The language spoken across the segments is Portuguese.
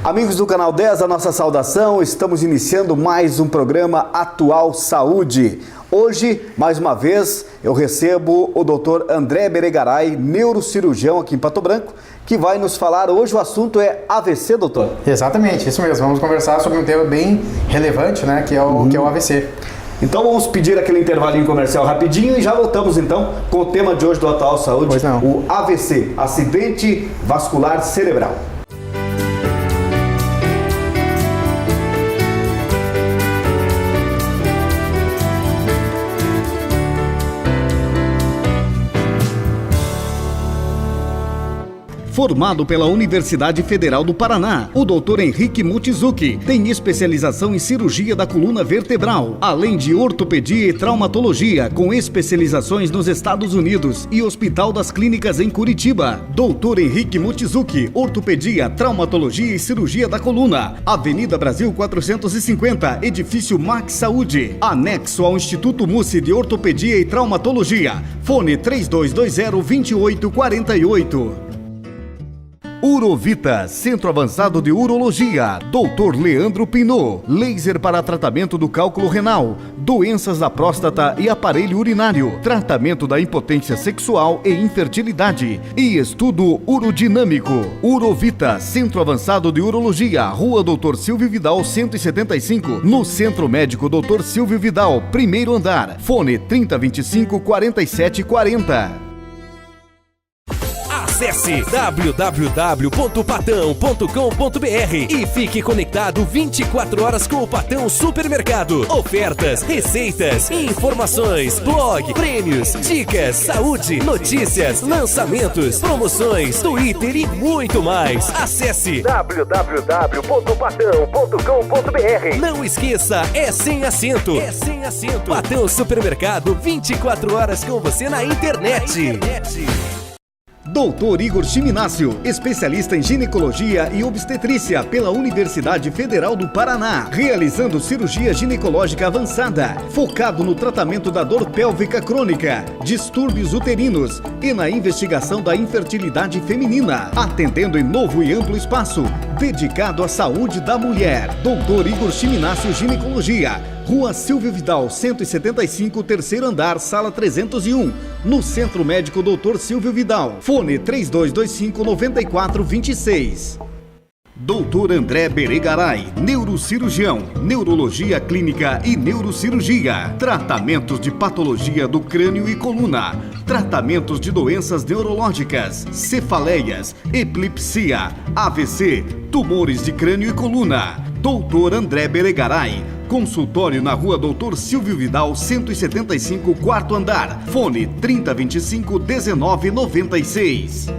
Amigos do Canal 10, a nossa saudação, estamos iniciando mais um programa Atual Saúde. Hoje, mais uma vez, eu recebo o Dr. André Beregaray, neurocirurgião aqui em Pato Branco, que vai nos falar. Hoje o assunto é AVC, doutor? Exatamente, isso mesmo. Vamos conversar sobre um tema bem relevante, né, que é o AVC. Então vamos pedir aquele intervalinho comercial rapidinho e já voltamos então com o tema de hoje do Atual Saúde, o AVC, acidente vascular cerebral. Formado pela Universidade Federal do Paraná, o Dr. Henrique Mochizuki tem especialização em cirurgia da coluna vertebral, além de ortopedia e traumatologia, com especializações nos Estados Unidos e Hospital das Clínicas em Curitiba. Dr. Henrique Mochizuki, ortopedia, traumatologia e cirurgia da coluna, Avenida Brasil 450, Edifício Max Saúde, anexo ao Instituto Mussi de Ortopedia e Traumatologia. Fone 3220-2848. Urovita, Centro Avançado de Urologia, Dr. Leandro Pinot, laser para tratamento do cálculo renal, doenças da próstata e aparelho urinário, tratamento da impotência sexual e infertilidade e estudo urodinâmico. Urovita, Centro Avançado de Urologia, Rua Dr. Silvio Vidal 175, no Centro Médico Dr. Silvio Vidal, primeiro andar, fone 3025-4740. Acesse www.patão.com.br e fique conectado 24 horas com o Patão Supermercado. Ofertas, receitas, informações, blog, prêmios, dicas, saúde, notícias, lançamentos, promoções, Twitter e muito mais. Acesse www.patão.com.br. Não esqueça, é sem acento. É sem acento. Patão Supermercado, 24 horas com você na internet. Dr. Igor Chiminácio, especialista em ginecologia e obstetrícia pela Universidade Federal do Paraná, realizando cirurgia ginecológica avançada, focado no tratamento da dor pélvica crônica, distúrbios uterinos e na investigação da infertilidade feminina, atendendo em novo e amplo espaço, dedicado à saúde da mulher. Dr. Igor Chiminácio Ginecologia, Rua Silvio Vidal, 175, terceiro andar, sala 301, no Centro Médico Dr. Silvio Vidal. Fone 3225-9426. Dr. André Beregaray, neurocirurgião, neurologia clínica e neurocirurgia, tratamentos de patologia do crânio e coluna, tratamentos de doenças neurológicas, cefaleias, epilepsia, AVC, tumores de crânio e coluna. Dr. André Beregaray, consultório na Rua Dr. Silvio Vidal 175, quarto andar, fone 3025-1996.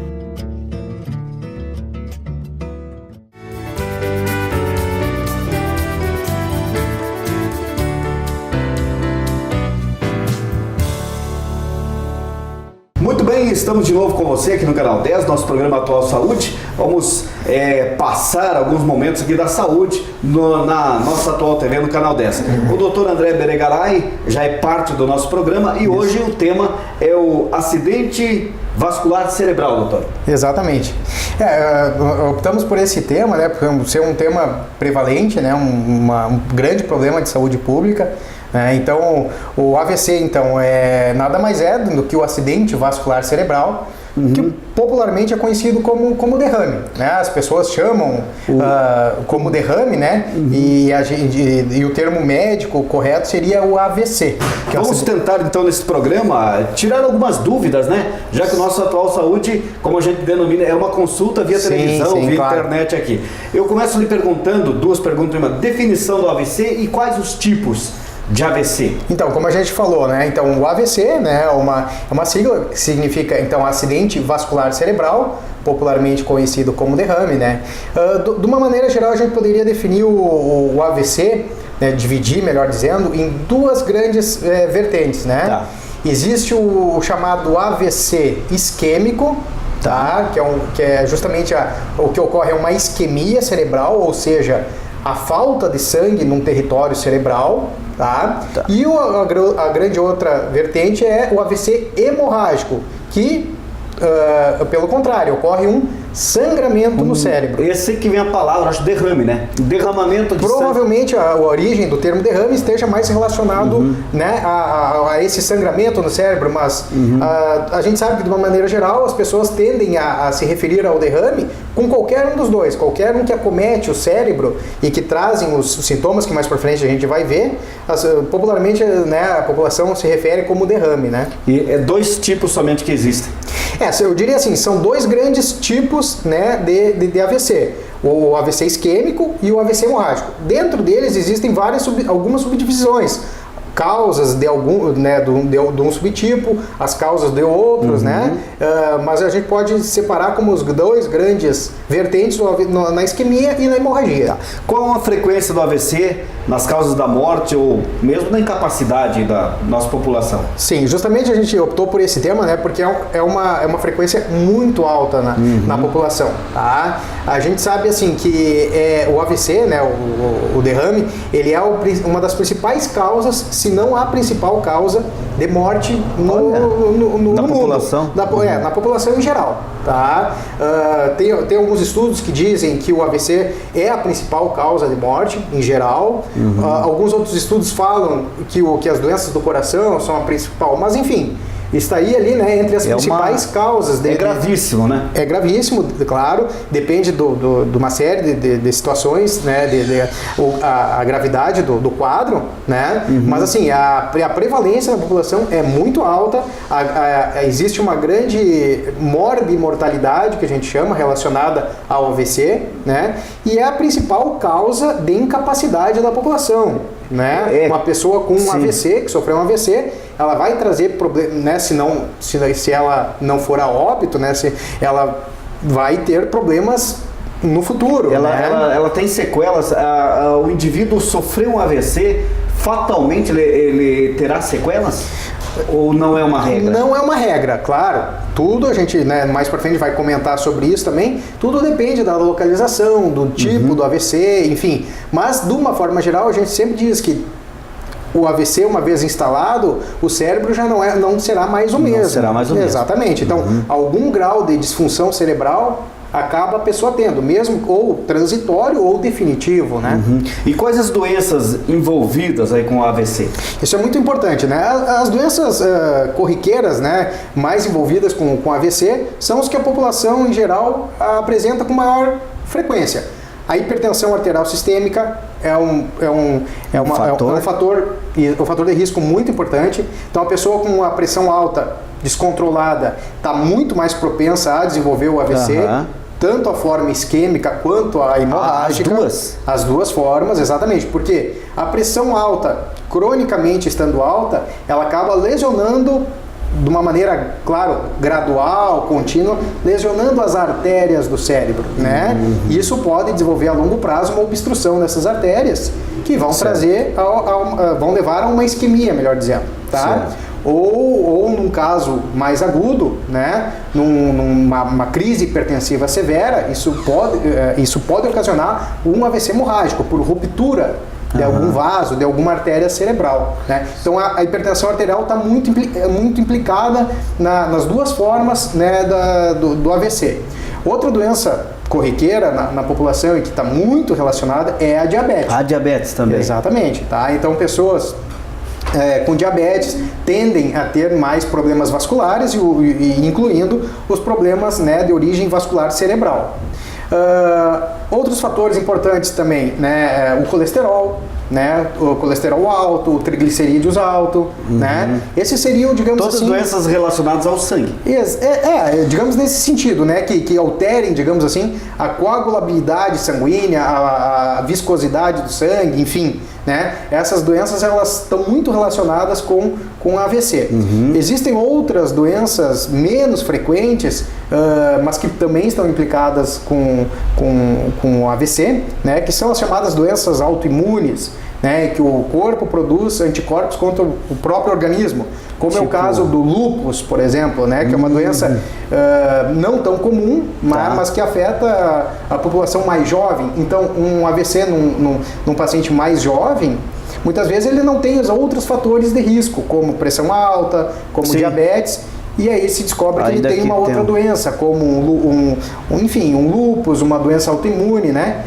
Muito bem, estamos de novo com você aqui no Canal 10, nosso programa Atual Saúde. Vamos passar alguns momentos aqui da saúde na nossa atual TV no Canal 10. O Dr. André Beregaray já é parte do nosso programa e hoje o tema é o acidente vascular cerebral, doutor. Exatamente. Optamos por esse tema, né, por ser um tema prevalente, né, um grande problema de saúde pública. Então, o AVC nada mais é do que o acidente vascular cerebral, que popularmente é conhecido como derrame, né? As pessoas chamam como derrame, né? E o termo médico correto seria o AVC. Vamos tentar então nesse programa tirar algumas dúvidas, né? Já que o nosso Atual Saúde, como a gente denomina, é uma consulta via televisão, via internet aqui. Eu começo lhe perguntando, duas perguntas, uma definição do AVC e quais os tipos de AVC. Então, como a gente falou, né? Então, o AVC, né, é uma sigla que significa, então, acidente vascular cerebral, popularmente conhecido como derrame, né? De uma maneira geral, a gente poderia definir o AVC, né, dividir, melhor dizendo, em duas grandes vertentes, né? Tá. Existe o chamado AVC isquêmico, tá? Que é justamente o que ocorre é uma isquemia cerebral, ou seja, a falta de sangue num território cerebral, tá? E a grande outra vertente é o AVC hemorrágico, que, pelo contrário, ocorre um sangramento no cérebro. Esse que vem a palavra, acho, derrame, né? Derramamento de Provavelmente a origem do termo derrame esteja mais relacionado, né, a esse sangramento no cérebro, mas a gente sabe que de uma maneira geral as pessoas tendem a se referir ao derrame com qualquer um dos dois, qualquer um que acomete o cérebro e que trazem os sintomas que mais por frente a gente vai ver, popularmente, né, a população se refere como derrame, né? E é 2 tipos somente que existem. Eu diria assim, são 2 grandes tipos, né, de AVC. O AVC isquêmico e o AVC hemorrágico. Dentro deles existem algumas subdivisões. Causas de algum, né, de um subtipo, as causas de outros, né? Mas a gente pode separar como os 2 grandes vertentes na isquemia e na hemorragia. Qual a frequência do AVC nas causas da morte ou mesmo na incapacidade da nossa população? Sim, justamente a gente optou por esse tema, né? Porque é uma frequência muito alta na população, tá? A gente sabe assim que o AVC, né, o derrame, ele é uma das principais causas, se não a principal causa de morte no população? mundo. Na população em geral. Tá? Tem alguns estudos que dizem que o AVC é a principal causa de morte em geral. Alguns outros estudos falam que as doenças do coração são a principal, mas enfim, está aí ali, né, entre as principais causas. É gravíssimo, né? É gravíssimo, claro, depende de uma série de situações, né, a gravidade do quadro, né, mas assim, a prevalência na população é muito alta, existe uma grande morbimortalidade, que a gente chama, relacionada ao AVC, né, e é a principal causa de incapacidade da população, né, uma pessoa com um AVC, que sofreu um AVC, ela vai trazer problema, né, se ela não for a óbito, né, se ela vai ter problemas no futuro. Ela tem sequelas. O indivíduo sofreu um AVC, fatalmente ele terá sequelas? Ou não é uma regra? Não é uma regra, claro. Tudo a gente, né, mais pra frente vai comentar sobre isso também. Tudo depende da localização, do tipo do AVC, enfim. Mas, de uma forma geral, a gente sempre diz que o AVC, uma vez instalado, o cérebro já não será mais o mesmo. Não será mais o mesmo. Exatamente. Então, algum grau de disfunção cerebral acaba a pessoa tendo, mesmo ou transitório ou definitivo, né? E quais as doenças envolvidas aí com o AVC? Isso é muito importante, né? As doenças corriqueiras, né, mais envolvidas com AVC são as que a população em geral apresenta com maior frequência. A hipertensão arterial sistêmica é um fator de risco muito importante. Então, a pessoa com a pressão alta, descontrolada, está muito mais propensa a desenvolver o AVC, tanto a forma isquêmica quanto a hemorrágica. As duas formas, exatamente. Porque a pressão alta, cronicamente estando alta, ela acaba lesionando de uma maneira, claro, gradual, contínua, lesionando as artérias do cérebro, né? Isso pode desenvolver a longo prazo uma obstrução dessas artérias que vão trazer, vão levar a uma isquemia, melhor dizendo, tá? Ou num caso mais agudo, né? Numa crise hipertensiva severa, isso pode ocasionar um AVC hemorrágico por ruptura de algum vaso, de alguma artéria cerebral, né? Então a hipertensão arterial está muito implicada nas duas formas, né, do AVC. Outra doença corriqueira na população e que está muito relacionada é a diabetes. A diabetes também. Exatamente, tá? Então pessoas com diabetes tendem a ter mais problemas vasculares, incluindo os problemas, né, de origem vascular cerebral. Outros fatores importantes também, né, o colesterol, né, o colesterol alto, o triglicerídeos alto, né, esses seriam, digamos todas assim... Todas as doenças relacionadas ao sangue. Digamos nesse sentido, né, que alterem, digamos assim, a coagulabilidade sanguínea, a viscosidade do sangue, enfim, né, essas doenças elas estão muito relacionadas com AVC. Existem outras doenças menos frequentes, mas que também estão implicadas com AVC, né, que são as chamadas doenças autoimunes, né, que o corpo produz anticorpos contra o próprio organismo, como é o caso do lúpus, por exemplo, né, que é uma doença não tão comum, mas que afeta a população mais jovem. Então, um AVC num paciente mais jovem, muitas vezes ele não tem os outros fatores de risco, como pressão alta, como diabetes, e aí se descobre que Ainda ele tem que uma outra tem doença, como um lúpus, uma doença autoimune, né?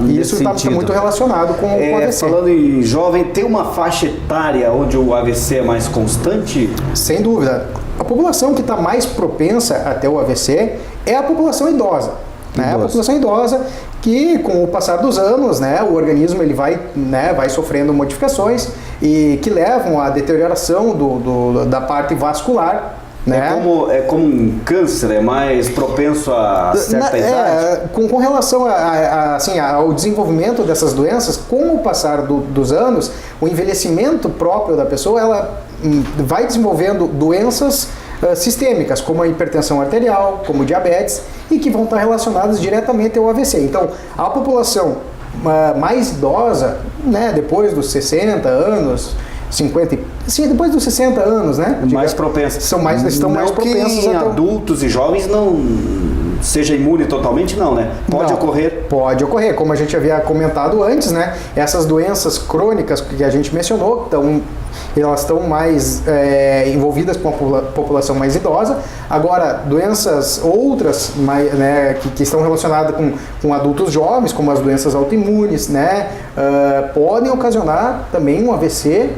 E isso está muito relacionado com o AVC. Falando em jovem, tem uma faixa etária onde o AVC é mais constante? Sem dúvida. A população que está mais propensa a ter o AVC é a população idosa. Né? A população idosa que, com o passar dos anos, né, o organismo ele vai sofrendo modificações e que levam à deterioração da parte vascular. Né? É como um câncer, é mais propenso a certa idade? Com relação ao desenvolvimento dessas doenças, com o passar dos anos, o envelhecimento próprio da pessoa, ela vai desenvolvendo doenças sistêmicas, como a hipertensão arterial, como diabetes, e que vão estar relacionadas diretamente ao AVC. Então, a população mais idosa, né, depois dos 60 anos, 50, sim, depois dos 60 anos, né? Mais propensas. Estão mais propensas em adultos e jovens não seja imune totalmente, não, né? Pode ocorrer? Pode ocorrer, como a gente havia comentado antes, né? Essas doenças crônicas que a gente mencionou, elas estão mais envolvidas com a população mais idosa. Agora, doenças outras que estão relacionadas com adultos jovens, como as doenças autoimunes, né, podem ocasionar também um AVC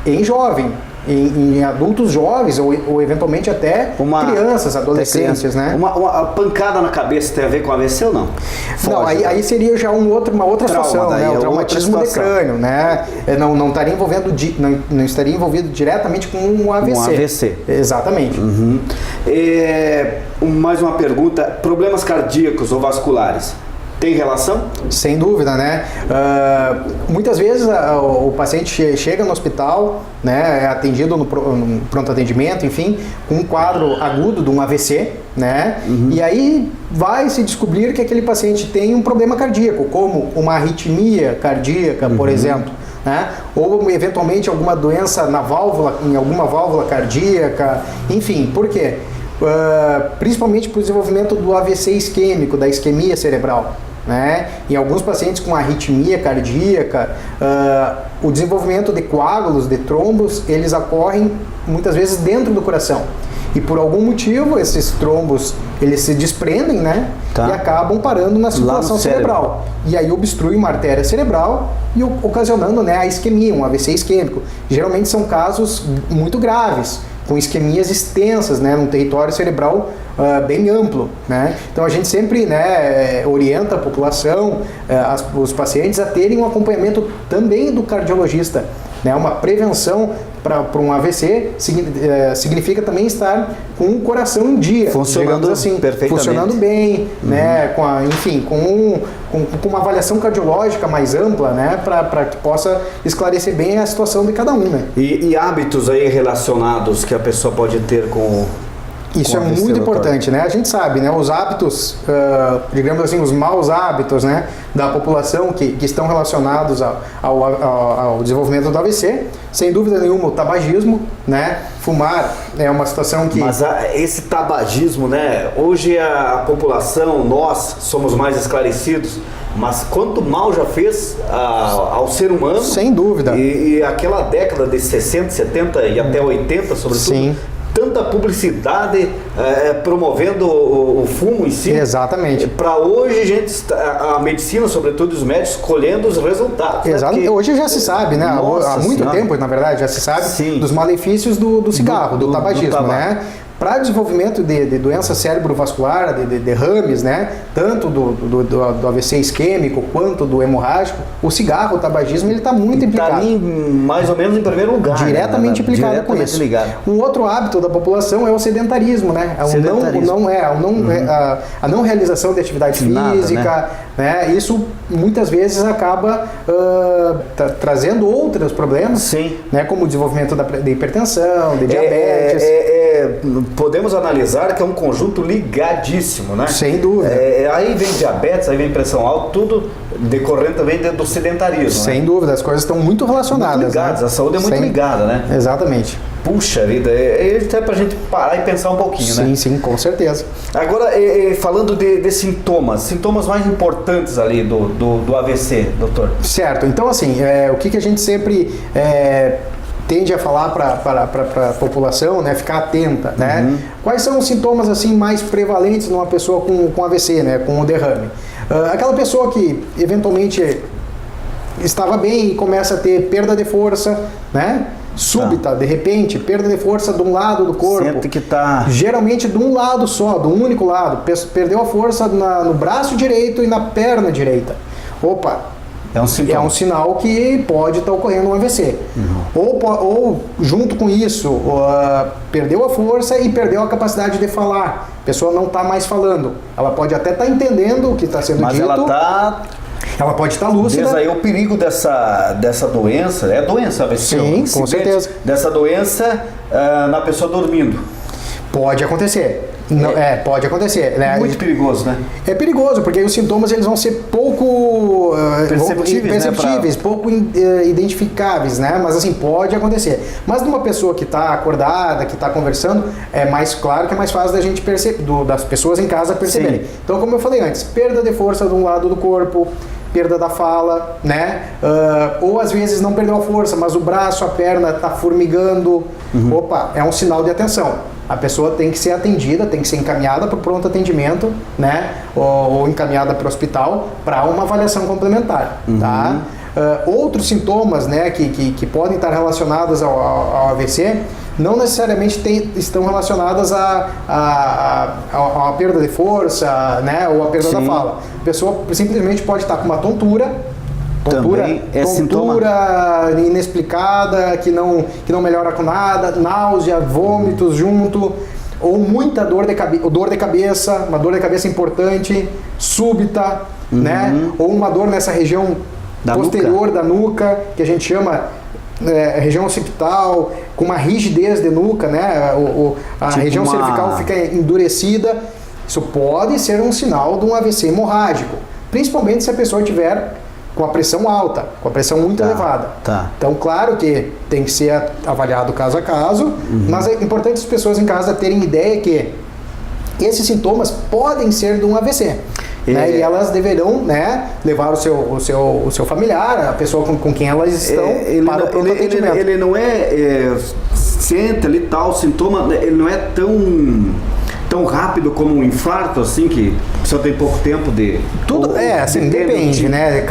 em jovem, em adultos jovens ou eventualmente até crianças, adolescentes, né? Uma pancada na cabeça tem a ver com AVC ou não? Não, aí seria já uma outra situação, né? O traumatismo de crânio, né? Não estaria não estaria envolvido diretamente com um AVC. Um AVC. Exatamente. Uhum. Mais uma pergunta: problemas cardíacos ou vasculares tem relação? Sem dúvida, né? Muitas vezes o paciente chega no hospital, né, é atendido no pronto atendimento, enfim, com um quadro agudo de um AVC, né? Uhum. E aí vai se descobrir que aquele paciente tem um problema cardíaco, como uma arritmia cardíaca, por exemplo, né? Ou eventualmente alguma doença em alguma válvula cardíaca, enfim, por quê? Principalmente para o desenvolvimento do AVC isquêmico, da isquemia cerebral. Né? Em alguns pacientes com arritmia cardíaca, o desenvolvimento de coágulos, de trombos, eles ocorrem muitas vezes dentro do coração. E por algum motivo esses trombos eles se desprendem, né? E acabam parando na circulação cerebral. E aí obstrui uma artéria cerebral e ocasionando, né, a isquemia, um AVC isquêmico. Geralmente são casos muito graves, com isquemias extensas, né, num território cerebral bem amplo, né? Então a gente sempre, né, orienta a população, os pacientes a terem um acompanhamento também do cardiologista, né? Uma prevenção para um AVC significa também estar com o coração em dia, funcionando assim, perfeitamente, funcionando bem, né? Com uma avaliação cardiológica mais ampla, né? Para que possa esclarecer bem a situação de cada um, né? E hábitos aí relacionados que a pessoa pode ter com isso é muito importante, né? A gente sabe, né? Os hábitos, digamos assim, os maus hábitos, né, da população que estão relacionados ao desenvolvimento do AVC, sem dúvida nenhuma, o tabagismo, né? Fumar é uma situação que... Mas esse tabagismo, né? Hoje a população, nós somos mais esclarecidos, mas quanto mal já fez ao ser humano... Sem dúvida. E aquela década de 60, 70 e até 80, sobretudo... Sim. Tanta publicidade promovendo o fumo em si. Exatamente. Para hoje, a medicina, sobretudo os médicos, colhendo os resultados. Exatamente. Né? Hoje já se sabe, né? Há muito tempo, na verdade, já se sabe dos malefícios do cigarro, do tabagismo, né? Para desenvolvimento de doença cerebrovascular, de derrames, né? Tanto do AVC isquêmico quanto do hemorrágico, o cigarro, o tabagismo, ele está muito implicado. Está ali mais ou menos em primeiro lugar. Diretamente implicado com isso. Ligado. Um outro hábito da população é o sedentarismo, né? A não realização de atividade física, né? Isso muitas vezes acaba trazendo outros problemas, sim, né? Como o desenvolvimento de hipertensão, de diabetes. Podemos analisar que é um conjunto ligadíssimo, né? Sem dúvida. Aí vem diabetes, aí vem pressão alta, tudo decorrendo também do sedentarismo. Sem né? dúvida, as coisas estão muito relacionadas. Muito ligadas, né? A saúde é muito ligada, né? Exatamente. Puxa vida, até pra gente parar e pensar um pouquinho, né? Sim, com certeza. Agora, falando de sintomas mais importantes ali do AVC, doutor. Certo, então assim, o que a gente sempre tende a falar para a população, né, ficar atenta, né? Quais são os sintomas assim mais prevalentes numa pessoa com AVC, né, com o derrame? Aquela pessoa que eventualmente estava bem e começa a ter perda de força, né? Súbita, de repente, perda de força de um lado do corpo. Sente que tá... Geralmente de um lado só, de um único lado. Perdeu a força no braço direito e na perna direita. Opa! É um sintoma. É um sinal que pode estar ocorrendo um AVC. Ou junto com isso, perdeu a força e perdeu a capacidade de falar. A pessoa não está mais falando. Ela pode até estar entendendo o que está sendo dito. Mas ela pode estar lúcida. Diz aí o perigo dessa doença, é doença AVC? Sim, com certeza. Dessa doença na pessoa dormindo. Pode acontecer. Pode acontecer. Né? Muito perigoso, né? É perigoso, porque os sintomas eles vão ser pouco perceptíveis, pouco identificáveis, né? Mas assim, pode acontecer. Mas numa pessoa que está acordada, que está conversando, é mais claro que é mais fácil da gente perceber, das pessoas em casa perceberem. Sim. Então, como eu falei antes, perda de força de um lado do corpo, perda da fala, né? Ou às vezes não perdeu a força, mas o braço, a perna está formigando. Opa, é um sinal de atenção. A pessoa tem que ser atendida, tem que ser encaminhada para o pronto atendimento, né? Ou encaminhada para o hospital para uma avaliação complementar, tá? Outros sintomas, né, que podem estar relacionados ao AVC não necessariamente estão relacionadas à perda de força, né, ou à perda da fala. A pessoa simplesmente pode estar com uma tontura inexplicada, que não melhora com nada, náusea, vômitos junto, ou muita dor de cabeça, uma dor de cabeça importante, súbita, né? Ou uma dor nessa região posterior da nuca, que a gente chama região occipital, com uma rigidez de nuca, né? A região cervical fica endurecida. Isso pode ser um sinal de um AVC hemorrágico, principalmente se a pessoa tiver com a pressão alta, com a pressão muito elevada. Então, claro que tem que ser avaliado caso a caso, mas é importante as pessoas em casa terem ideia que esses sintomas podem ser de um AVC. Né? E elas deverão, né, levar o seu familiar, a pessoa com quem elas estão, para o pronto atendimento. Ele não sente ali tal sintoma, ele não é tão rápido como um infarto, assim, que a pessoa tem pouco tempo de... depende, né?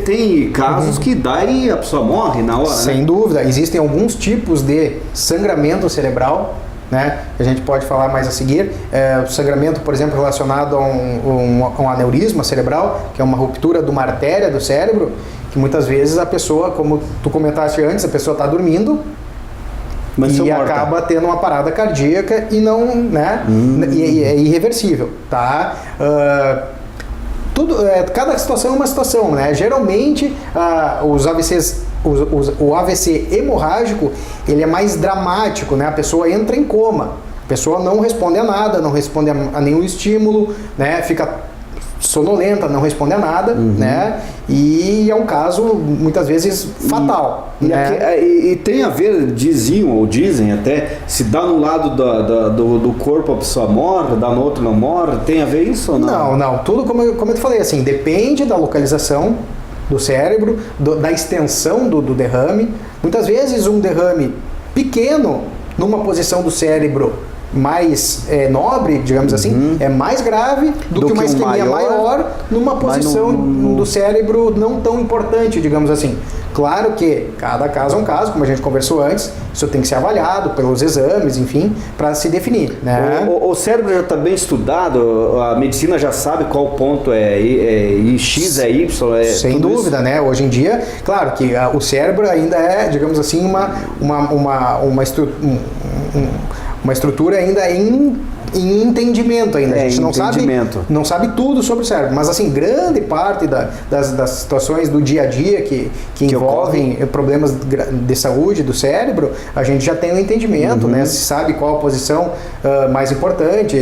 Tem casos que daí a pessoa morre na hora, Sem dúvida. Existem alguns tipos de sangramento cerebral, né? A gente pode falar mais a seguir. O sangramento, por exemplo, relacionado a um aneurisma cerebral, que é uma ruptura de uma artéria do cérebro, que muitas vezes a pessoa, como tu comentaste antes, a pessoa está dormindo, e acaba tendo uma parada cardíaca e não, né? E é irreversível, tá? Cada situação é uma situação, né? Geralmente os AVCs, o AVC hemorrágico, ele é mais dramático, né? A pessoa entra em coma, a pessoa não responde a nada, não responde a nenhum estímulo, né? Fica sonolenta, não responde a nada, né? E é um caso, muitas vezes, fatal. E tem a ver, dizem até, se dá no lado do corpo a pessoa morre, dá no outro não morre, tem a ver isso ou não? Não, tudo como eu te falei, assim, depende da localização do cérebro, da extensão do derrame. Muitas vezes um derrame pequeno, numa posição do cérebro mais nobre, digamos assim, é mais grave do que uma isquemia maior numa posição do cérebro não tão importante, digamos assim. Claro que cada caso é um caso, como a gente conversou antes, isso tem que ser avaliado pelos exames, enfim, para se definir, né? O cérebro já está bem estudado, a medicina já sabe qual ponto é X, é Y, sem dúvida, né? Hoje em dia, claro que o cérebro ainda é, digamos assim, uma estrutura ainda em entendimento ainda. A gente não sabe tudo sobre o cérebro, mas assim, grande parte das situações do dia a dia que envolvem problemas de saúde do cérebro, a gente já tem um entendimento, né? Se sabe qual a posição mais importante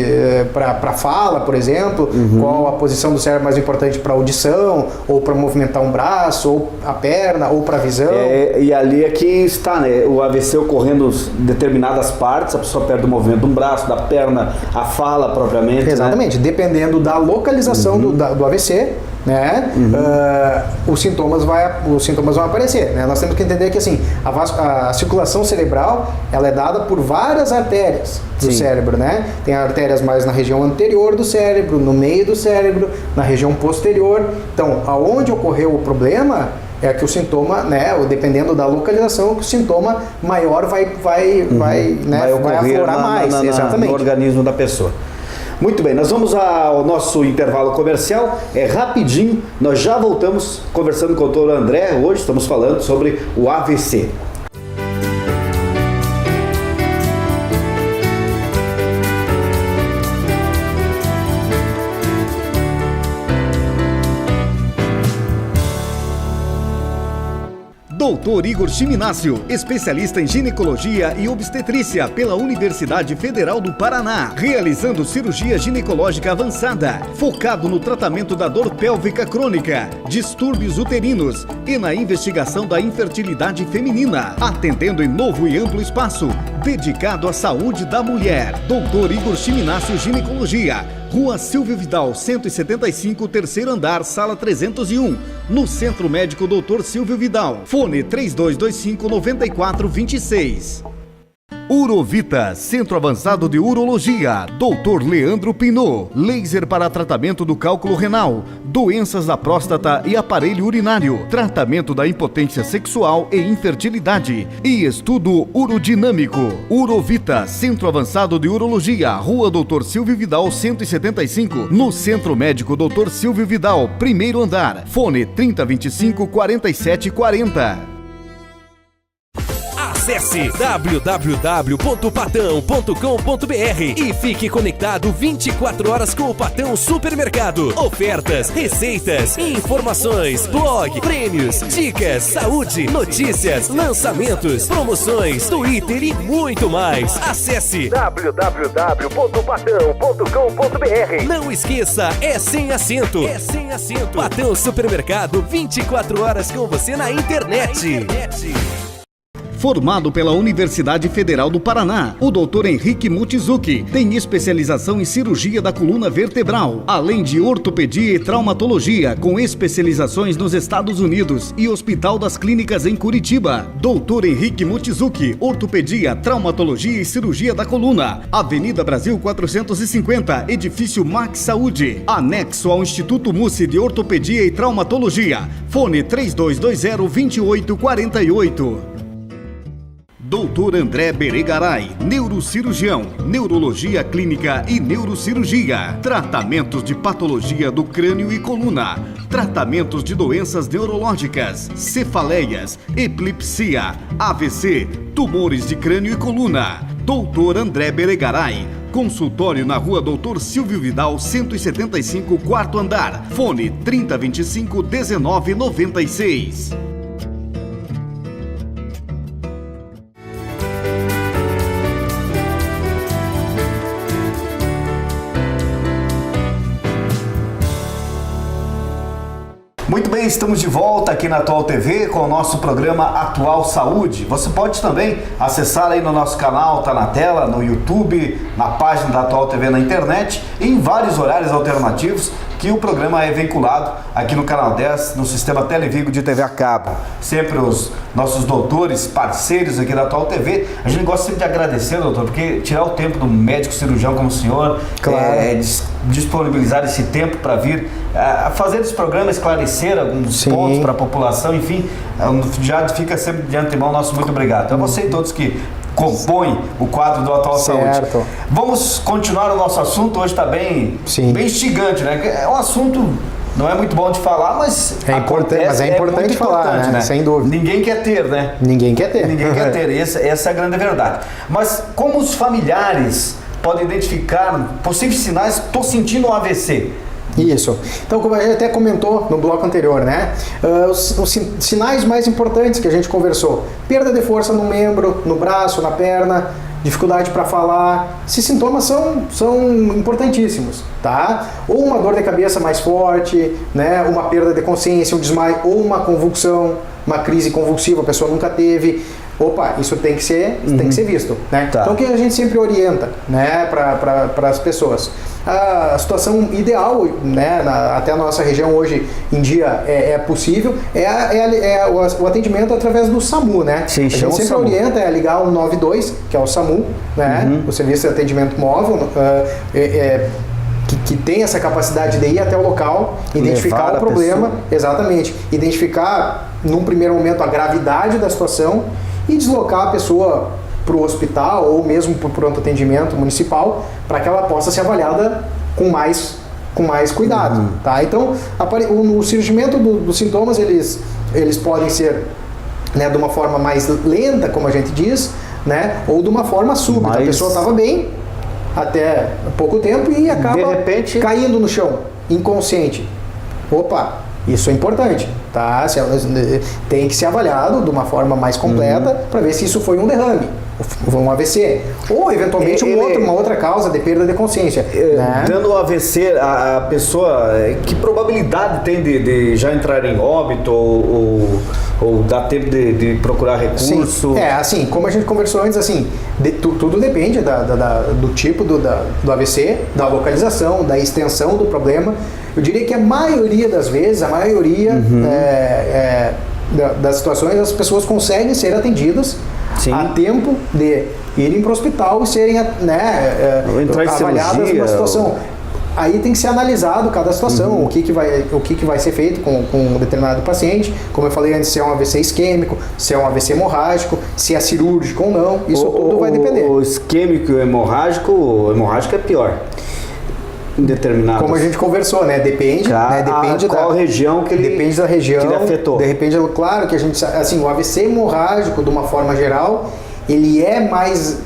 para fala, por exemplo, qual a posição do cérebro mais importante para audição, ou para movimentar um braço, ou a perna, ou para visão. E ali é que está, né? O AVC ocorrendo em determinadas partes, a pessoa perde o movimento de um braço, da perna, a fala propriamente. Exatamente, né? Dependendo da localização do AVC, né, os sintomas vão aparecer, né? Nós temos que entender que assim, a circulação cerebral, ela é dada por várias artérias do cérebro, né? Tem artérias mais na região anterior do cérebro, no meio do cérebro, na região posterior. Então, aonde ocorreu o problema é que o sintoma, né, dependendo da localização, que o sintoma maior vai aflorar mais, exatamente, no organismo da pessoa. Muito bem, nós vamos ao nosso intervalo comercial, é rapidinho, nós já voltamos conversando com o doutor André. Hoje estamos falando sobre o AVC. Doutor Igor Chiminácio, especialista em ginecologia e obstetrícia pela Universidade Federal do Paraná, realizando cirurgia ginecológica avançada, focado no tratamento da dor pélvica crônica, distúrbios uterinos e na investigação da infertilidade feminina, atendendo em novo e amplo espaço, dedicado à saúde da mulher. Doutor Igor Chiminácio Ginecologia, Rua Silvio Vidal, 175, terceiro andar, sala 301, no Centro Médico Dr. Silvio Vidal. Fone 3225-9426. Urovita, Centro Avançado de Urologia, Dr. Leandro Pinot, laser para tratamento do cálculo renal, doenças da próstata e aparelho urinário, tratamento da impotência sexual e infertilidade e estudo urodinâmico. Urovita, Centro Avançado de Urologia, Rua Dr. Silvio Vidal, 175, no Centro Médico Dr. Silvio Vidal, primeiro andar. Fone 3025-4740. Acesse www.patão.com.br e fique conectado 24 horas com o Patão Supermercado. Ofertas, receitas, informações, blog, prêmios, dicas, saúde, notícias, lançamentos, promoções, Twitter e muito mais. Acesse www.patão.com.br. Não esqueça, é sem acento. É sem acento. Patão Supermercado, 24 horas com você na internet. Formado pela Universidade Federal do Paraná, o Dr. Henrique Mochizuki tem especialização em cirurgia da coluna vertebral, além de ortopedia e traumatologia, com especializações nos Estados Unidos e Hospital das Clínicas em Curitiba. Dr. Henrique Mochizuki, ortopedia, traumatologia e cirurgia da coluna, Avenida Brasil 450, Edifício Max Saúde, anexo ao Instituto Mussi de Ortopedia e Traumatologia. Fone 3220-2848. Dr. André Beregaray, neurocirurgião, neurologia clínica e neurocirurgia, tratamentos de patologia do crânio e coluna, tratamentos de doenças neurológicas, cefaleias, epilepsia, AVC, tumores de crânio e coluna. Dr. André Beregaray, consultório na Rua Dr. Silvio Vidal, 175, quarto andar. Fone 3025-1996. Muito bem, estamos de volta aqui na Atual TV com o nosso programa Atual Saúde. Você pode também acessar aí no nosso canal, tá na tela, no YouTube, na página da Atual TV na internet, em vários horários alternativos que o programa é vinculado aqui no Canal 10, no Sistema Televigo de TV a cabo. Sempre os nossos doutores, parceiros aqui da Atual TV. A gente gosta sempre de agradecer, doutor, porque tirar o tempo do médico cirurgião como o senhor, claro, disponibilizar esse tempo para vir fazer esse programa, esclarecer alguns pontos para a população, enfim, já fica sempre de antemão nosso muito obrigado. Então, você e todos que compõem o quadro do Atual certo. Saúde. Vamos continuar o nosso assunto, hoje está bem instigante, né? É um assunto, não é muito bom de falar, mas é importante falar, né? Sem dúvida. Ninguém quer ter, né? Ninguém quer ter. Ninguém quer ter, essa é a grande verdade. Mas como os familiares podem identificar possíveis sinais, estou sentindo um AVC? Isso. Então, como a gente até comentou no bloco anterior, né? Os sinais mais importantes que a gente conversou: perda de força no membro, no braço, na perna, dificuldade para falar. Esses sintomas são importantíssimos, tá? Ou uma dor de cabeça mais forte, né? Uma perda de consciência, um desmaio ou uma convulsão, uma crise convulsiva, a pessoa nunca teve. opa, isso tem que ser visto, né? Tá. Então o que a gente sempre orienta, né, para as pessoas? A situação ideal, né, até a nossa região hoje em dia é possível, o atendimento através do SAMU, né? Sim, a gente sempre SAMU. orienta a ligar o 192, que é o SAMU, né? O Serviço de Atendimento Móvel, que tem essa capacidade de ir até o local, identificar o problema, exatamente, identificar num primeiro momento a gravidade da situação e deslocar a pessoa para o hospital ou mesmo para o pronto atendimento municipal para que ela possa ser avaliada com mais cuidado, tá? Então, o surgimento dos sintomas, eles podem ser, né, de uma forma mais lenta, como a gente diz, né, ou de uma forma súbita. A pessoa estava bem até pouco tempo e acaba de repente caindo no chão, inconsciente. Opa, isso é importante, tá? Tem que ser avaliado de uma forma mais completa para ver se isso foi um derrame, um AVC, ou eventualmente uma outra causa de perda de consciência. Né? Dando o AVC, a pessoa, que probabilidade tem de já entrar em óbito ou dá tempo de procurar recurso? Sim. Assim, como a gente conversou antes, assim, tudo depende do tipo do AVC, da localização, da extensão do problema. Eu diria que a maioria das vezes, das situações, as pessoas conseguem ser atendidas a tempo de irem para o hospital e serem avaliadas numa situação. Aí tem que ser analisado cada situação, o que vai ser feito com um determinado paciente, como eu falei antes, se é um AVC isquêmico, se é um AVC hemorrágico, se é cirúrgico ou não, isso tudo vai depender. O isquêmico e o hemorrágico é pior. Indeterminado. Como a gente conversou, né? Depende qual região que ele depende da região que ele afetou. De repente, claro que a gente, assim, o AVC hemorrágico, de uma forma geral, ele é mais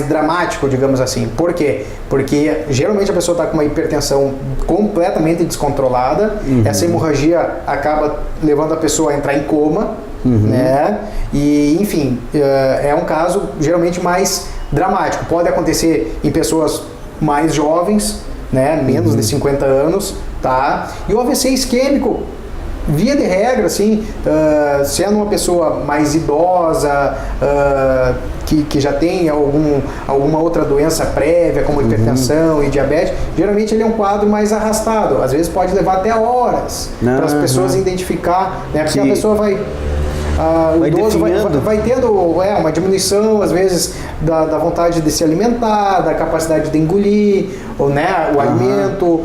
dramático, digamos assim. Por quê? Porque geralmente a pessoa está com uma hipertensão completamente descontrolada, essa hemorragia acaba levando a pessoa a entrar em coma, né? E, enfim, é um caso geralmente mais dramático. Pode acontecer em pessoas mais jovens, né? Menos de 50 anos, tá? E o AVC isquêmico, via de regra, assim, sendo uma pessoa mais idosa, que já tem alguma outra doença prévia, como hipertensão e diabetes, geralmente ele é um quadro mais arrastado. Às vezes pode levar até horas para as pessoas identificar, né? Porque a pessoa o idoso vai tendo uma diminuição, às vezes, da vontade de se alimentar, da capacidade de engolir, né, o alimento,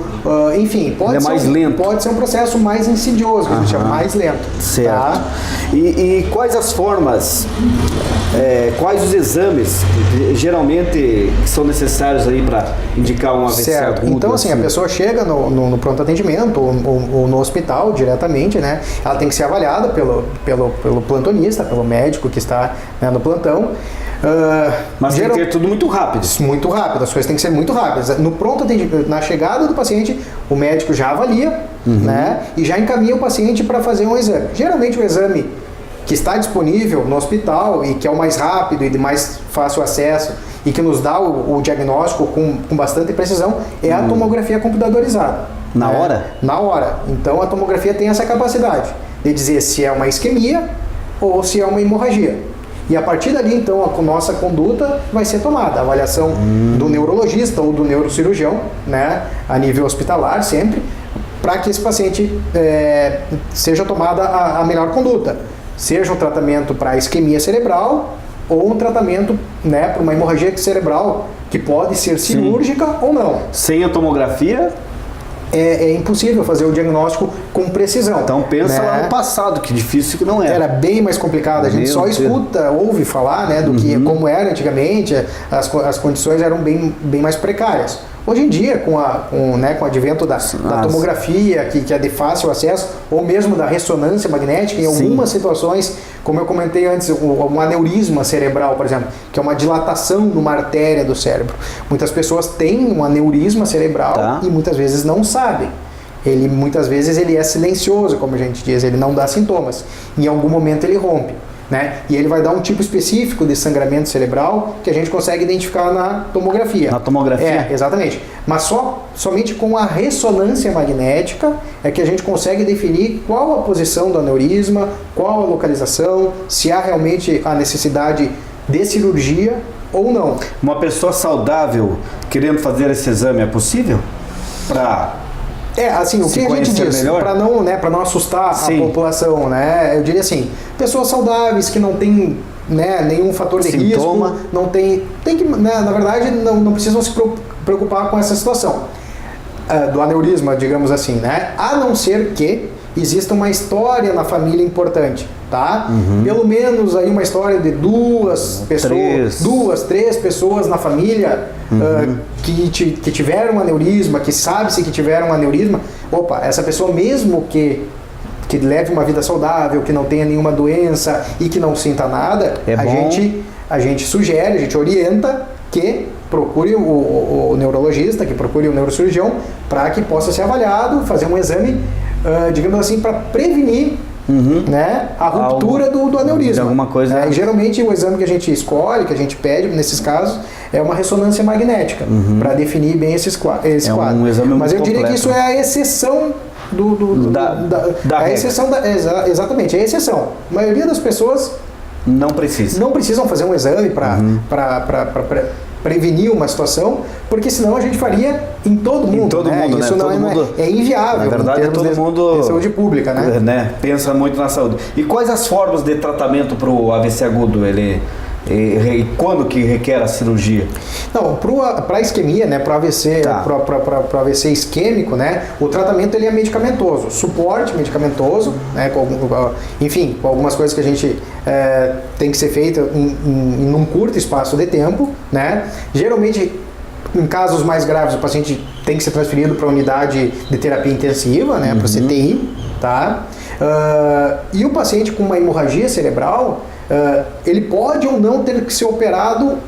enfim, pode ser um processo mais insidioso, que a gente chama mais lento. Certo. Tá? E quais as formas, quais os exames geralmente são necessários aí para indicar um AVC agudo? Então, assim, a pessoa chega no pronto atendimento ou no hospital diretamente, né? Ela tem que ser avaliada pelo plantonista, pelo médico que está, né, no plantão. Mas tem que ter tudo muito rápido. Muito rápido, as coisas têm que ser muito rápidas. No pronto atendimento, na chegada do paciente, o médico já avalia, né, e já encaminha o paciente para fazer um exame. Geralmente o exame que está disponível no hospital e que é o mais rápido e de mais fácil acesso e que nos dá o diagnóstico com bastante precisão é a tomografia computadorizada. Na hora? Na hora. Então a tomografia tem essa capacidade de dizer se é uma isquemia ou se é uma hemorragia. E a partir dali, então, a nossa conduta vai ser tomada. A avaliação do neurologista ou do neurocirurgião, né, a nível hospitalar sempre, para que esse paciente seja tomada a melhor conduta. Seja um tratamento para isquemia cerebral ou um tratamento, né, para uma hemorragia cerebral, que pode ser cirúrgica ou não. Sem a tomografia? É impossível fazer o diagnóstico com precisão. Então pensa, né, lá no passado, que difícil que não era. Era bem mais complicado. A gente só ouve falar, né, do que como era antigamente, as condições eram bem mais precárias. Hoje em dia, com o advento da tomografia, que é de fácil acesso, ou mesmo da ressonância magnética, em algumas situações, como eu comentei antes, um aneurisma cerebral, por exemplo, que é uma dilatação numa artéria do cérebro. Muitas pessoas têm um aneurisma cerebral e muitas vezes não sabem. Muitas vezes ele é silencioso, como a gente diz, ele não dá sintomas. Em algum momento ele rompe. né? E ele vai dar um tipo específico de sangramento cerebral que a gente consegue identificar na tomografia. Na tomografia? É, exatamente. Mas somente com a ressonância magnética é que a gente consegue definir qual a posição do aneurisma, qual a localização, se há realmente a necessidade de cirurgia ou não. Uma pessoa saudável querendo fazer esse exame é possível? Assim, o que a gente diz, para não assustar a população, né? Eu diria assim, pessoas saudáveis que não têm, né, nenhum fator de risco, não tem que, né, na verdade, não precisam se preocupar com essa situação do aneurisma, digamos assim, né? A não ser que exista uma história na família importante, tá? Pelo menos aí uma história de duas, três pessoas na família que tiveram um aneurisma, que sabe-se que tiveram um aneurisma. Opa, essa pessoa mesmo que leve uma vida saudável, que não tenha nenhuma doença e que não sinta nada, a gente sugere, a gente orienta que procure o neurologista, que procure o neurocirurgião para que possa ser avaliado, fazer um exame, digamos assim, para prevenir né, a ruptura do aneurisma. Alguma coisa. E geralmente o exame que a gente escolhe, que a gente pede nesses casos, é uma ressonância magnética, para definir bem esse quadro. Um exame Mas eu muito diria completo. que isso é a exceção exatamente, é a exceção. A maioria das pessoas não precisam fazer um exame para prevenir uma situação, porque senão a gente faria em todo mundo. Isso é inviável. Na verdade, todo mundo de saúde pública, né? Pensa muito na saúde. E quais as formas de tratamento para o AVC agudo? E quando que requer a cirurgia? Não, para a isquemia, né, para AVC, para AVC isquêmico, né, o tratamento ele é medicamentoso, suporte medicamentoso, né, com algumas coisas que a gente tem que ser feito em um curto espaço de tempo, né. Geralmente, em casos mais graves, o paciente tem que ser transferido para a unidade de terapia intensiva, né, para o CTI, tá? E o paciente com uma hemorragia cerebral, ele pode ou não ter que ser operado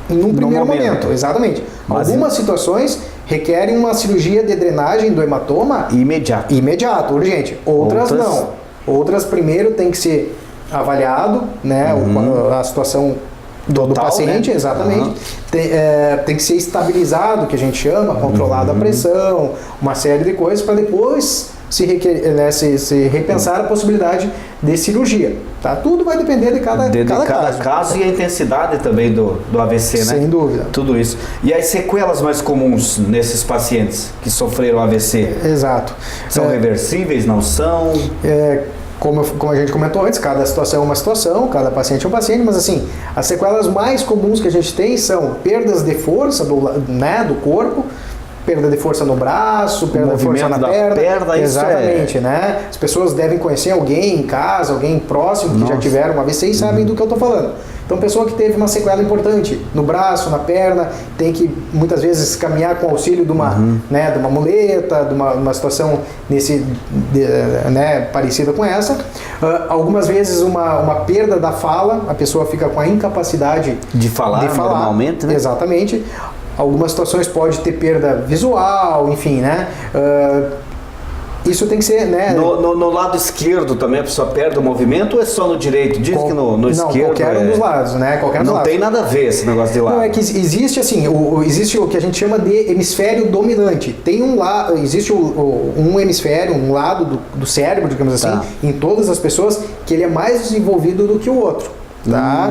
em um primeiro momento. Exatamente. Algumas situações requerem uma cirurgia de drenagem do hematoma imediato, urgente. Outras não. Outras primeiro tem que ser avaliado, né, a situação do paciente, né? Exatamente. Tem que ser estabilizado, que a gente chama, controlada a pressão, uma série de coisas para depois se repensar a possibilidade de cirurgia. Tá? Tudo vai depender de cada caso. E a intensidade também do AVC, né? Sem dúvida. Tudo isso. E as sequelas mais comuns nesses pacientes que sofreram AVC? Exato. São reversíveis, não são? Como a gente comentou antes, cada situação é uma situação, cada paciente é um paciente, mas assim, as sequelas mais comuns que a gente tem são perdas de força do corpo, perda de força no braço, perda de força na perna. Exatamente, né? As pessoas devem conhecer alguém em casa, alguém próximo que já tiveram uma AVC e sabem do que eu estou falando. Então, pessoa que teve uma sequela importante no braço, na perna, tem que muitas vezes caminhar com auxílio de uma muleta, de uma situação parecida com essa. Algumas vezes uma perda da fala, a pessoa fica com a incapacidade de falar normalmente, né? Exatamente. Algumas situações pode ter perda visual, enfim, né? Isso tem que ser, né? No lado esquerdo também a pessoa perde o movimento ou é só no direito? Diz que no esquerdo. Qualquer um dos lados, né? Não tem nada a ver esse negócio de lado. Não, é que existe assim, existe o que a gente chama de hemisfério dominante. Tem existe um hemisfério, um lado do cérebro, digamos assim, em todas as pessoas, que ele é mais desenvolvido do que o outro. Tá?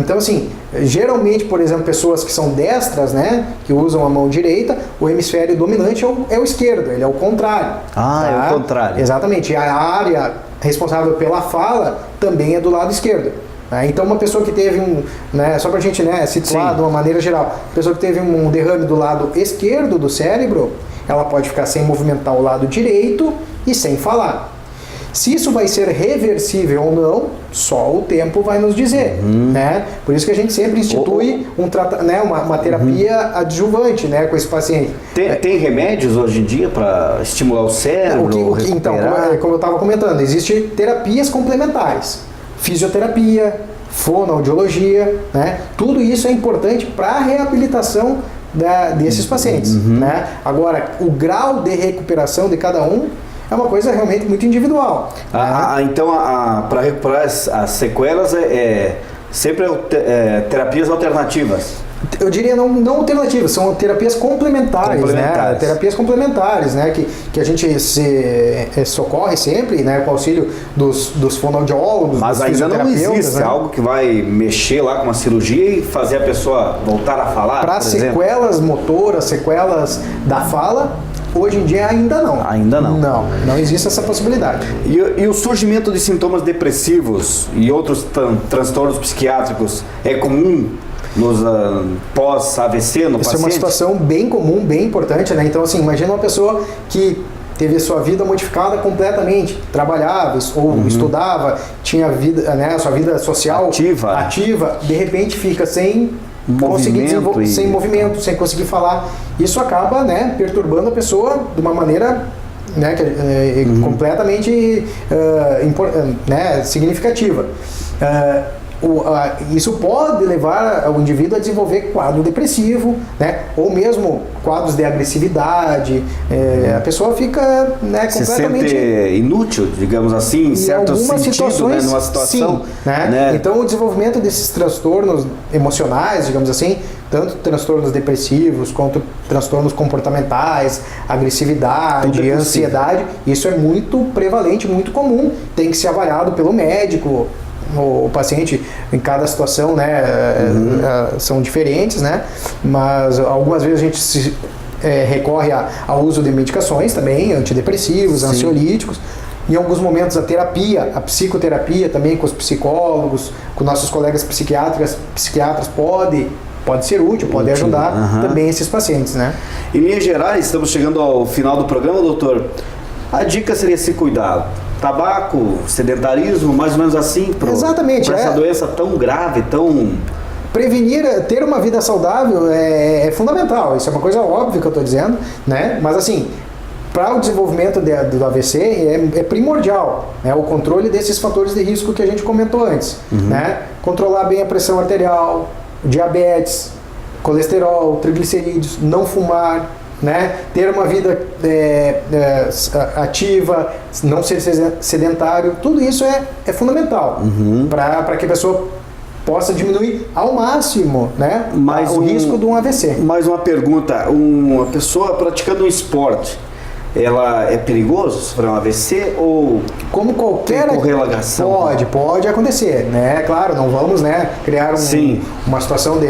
Então, assim, geralmente, por exemplo, pessoas que são destras, né, que usam a mão direita, o hemisfério dominante é o esquerdo, ele é o contrário. É o contrário. Exatamente. E a área responsável pela fala também é do lado esquerdo. Então, uma pessoa que teve só para a gente situar de uma maneira geral, pessoa que teve um derrame do lado esquerdo do cérebro, ela pode ficar sem movimentar o lado direito e sem falar. Se isso vai ser reversível ou não, só o tempo vai nos dizer, né? Por isso que a gente sempre institui uma terapia adjuvante, né, com esse paciente. Tem remédios hoje em dia para estimular o cérebro? Então, como eu estava comentando, existem terapias complementares, fisioterapia, fonoaudiologia, né? Tudo isso é importante para a reabilitação desses pacientes, né? Agora, o grau de recuperação de cada um é uma coisa realmente muito individual. Então, para recuperar as sequelas, sempre terapias alternativas. Eu diria não alternativas, são terapias complementares. Né? Terapias complementares, né? Que a gente socorre sempre, né? Com o auxílio dos fonoaudiólogos, mas dos ainda não existe, né? algo que vai mexer lá com uma cirurgia e fazer a pessoa voltar a falar. Para sequelas motoras, sequelas da fala, hoje em dia ainda não. Ainda não. Não existe essa possibilidade. E o surgimento de sintomas depressivos e outros transtornos psiquiátricos é comum nos pós-AVC no paciente? Isso é uma situação bem comum, bem importante, né? Então, assim, imagina uma pessoa que teve a sua vida modificada completamente, trabalhava ou estudava, tinha vida, né, a sua vida social ativa, de repente fica sem conseguir desenvolver, sem movimento, sem conseguir falar. Isso acaba, né, perturbando a pessoa de uma maneira, né, completamente né, significativa. Isso pode levar o indivíduo a desenvolver quadro depressivo, né? Ou mesmo quadros de agressividade. A pessoa fica, né, completamente... Se sente inútil, digamos assim, em certo sentido, situações, né, numa situação. Sim, né? Então, o desenvolvimento desses transtornos emocionais, digamos assim, tanto transtornos depressivos quanto transtornos comportamentais, agressividade, ansiedade, isso é muito prevalente, muito comum. Tem que ser avaliado pelo médico. O paciente, em cada situação, né, são diferentes, né, mas algumas vezes a gente recorre ao uso de medicações também, antidepressivos, ansiolíticos. Em alguns momentos a terapia, a psicoterapia também com os psicólogos, com nossos colegas psiquiatras pode ser útil, pode ajudar também esses pacientes, né. Em linhas gerais, estamos chegando ao final do programa, doutor. A dica seria se cuidar. Tabaco, sedentarismo, mais ou menos assim, para essa doença tão grave, tão... Prevenir, ter uma vida saudável é fundamental, isso é uma coisa óbvia que eu estou dizendo, né? Mas assim, para o desenvolvimento do AVC é primordial, né? O controle desses fatores de risco que a gente comentou antes, né? Controlar bem a pressão arterial, diabetes, colesterol, triglicerídeos, não fumar, né? Ter uma vida ativa, não ser sedentário, tudo isso é fundamental para que a pessoa possa diminuir ao máximo, né, o risco de um AVC. Mais uma pergunta, uma pessoa praticando um esporte, ela é perigoso sofrer um AVC ou como qualquer correlação? Pode acontecer, né? Claro, não vamos, né, criar uma situação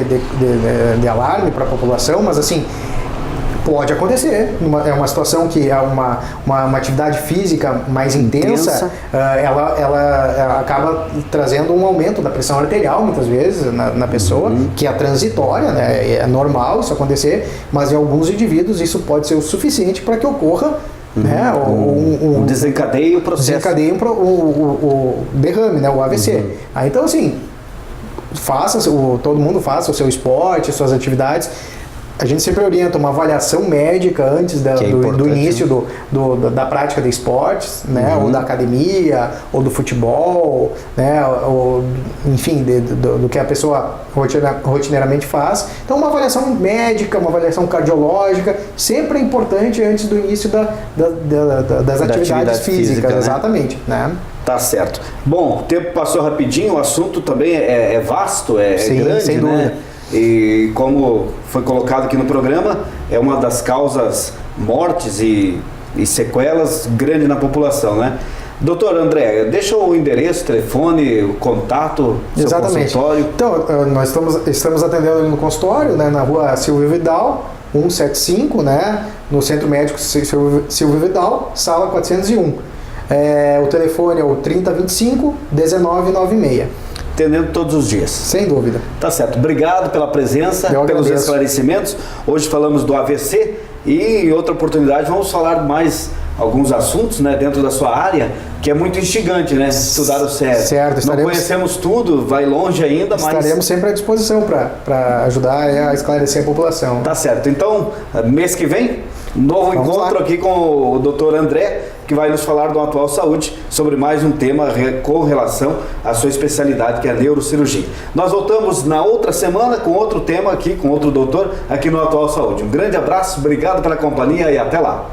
de alarme para a população, mas assim, pode acontecer. É uma situação que é uma atividade física mais intensa. Ela acaba trazendo um aumento da pressão arterial, muitas vezes, na pessoa, que é transitória, né? É normal isso acontecer, mas em alguns indivíduos isso pode ser o suficiente para que ocorra né? Desencadeia o processo. Desencadeia o derrame, né? O AVC. Então, assim, todo mundo faça o seu esporte, suas atividades. A gente sempre orienta uma avaliação médica antes do início da prática de esportes, né? Ou da academia, ou do futebol, né? Ou, enfim, do que a pessoa rotineiramente faz. Então, uma avaliação médica, uma avaliação cardiológica, sempre é importante antes do início das atividades físicas, né? Exatamente, né? Tá certo. Bom, o tempo passou rapidinho, o assunto também é vasto, Sim, grande, sem dúvida. né? E como foi colocado aqui no programa, é uma das causas mortes e sequelas grande na população, né? Doutor André, deixa o endereço, telefone, o contato, seu consultório. Então, nós estamos atendendo ali no consultório, né, na rua Silvio Vidal, 175, né, no Centro Médico Silvio Vidal, sala 401. O telefone é o 3025-1996. Atendendo todos os dias. Sem dúvida. Tá certo. Obrigado pela presença, pelos esclarecimentos. Hoje falamos do AVC e em outra oportunidade vamos falar mais alguns assuntos, né, dentro da sua área, que é muito instigante, né? Estudar o cérebro. Certo. Não conhecemos tudo, vai longe ainda, mas... Estaremos sempre à disposição para ajudar a esclarecer a população. Tá certo. Então, mês que vem, novo encontro aqui com o Dr. André, que vai nos falar do Atual Saúde sobre mais um tema com relação à sua especialidade, que é a neurocirurgia. Nós voltamos na outra semana com outro tema aqui, com outro doutor, aqui no Atual Saúde. Um grande abraço, obrigado pela companhia e até lá.